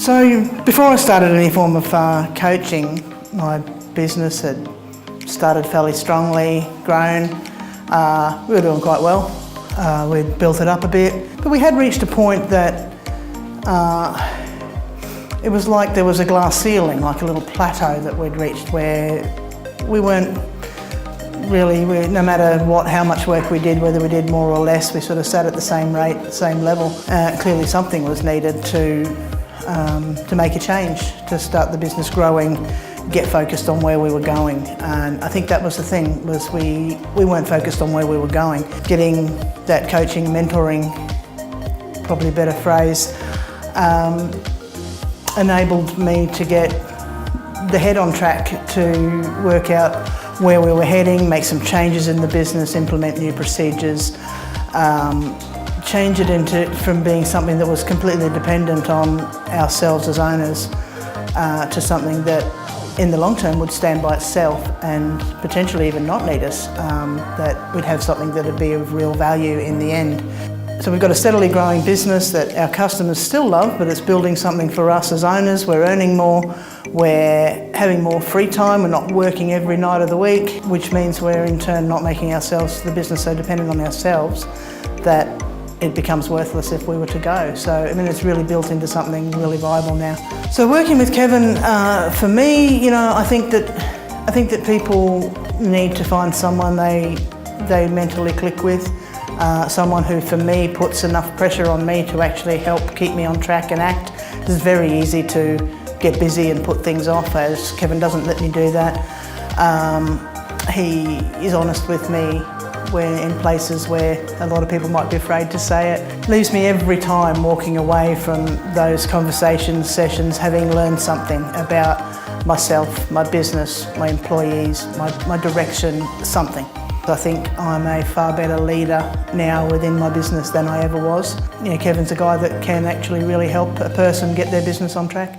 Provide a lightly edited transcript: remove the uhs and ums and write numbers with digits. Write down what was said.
So before I started any form of coaching, my business had started fairly strongly, grown. We were doing quite well. We'd built it up a bit, but we had reached a point that it was like there was a glass ceiling, like a little plateau that we'd reached where we weren't really, no matter how much work we did, whether we did more or less, we sort of sat at the same rate, same level. Clearly something was needed to make a change, to start the business growing, get focused on where we were going. And I think that was the thing, was we weren't focused on where we were going. Getting that coaching, mentoring, probably a better phrase, enabled me to get the head on track to work out where we were heading, make some changes in the business, implement new procedures, change it from being something that was completely dependent on ourselves as owners to something that in the long term would stand by itself and potentially even not need us, that we'd have something that would be of real value in the end. So we've got a steadily growing business that our customers still love, but it's building something for us as owners. We're earning more, we're having more free time, we're not working every night of the week, which means we're in turn not making the business so dependent on ourselves that it becomes worthless if we were to go. So, I mean, it's really built into something really viable now. So working with Kevin, for me, I think that people need to find someone they mentally click with, someone who, for me, puts enough pressure on me to actually help keep me on track and act. It's very easy to get busy and put things off, as Kevin doesn't let me do that. He is honest with me when in places where a lot of people might be afraid to say it. Leaves me every time walking away from those conversations, sessions, having learned something about myself, my business, my employees, my direction, something. I think I'm a far better leader now within my business than I ever was. Kevin's a guy that can actually really help a person get their business on track.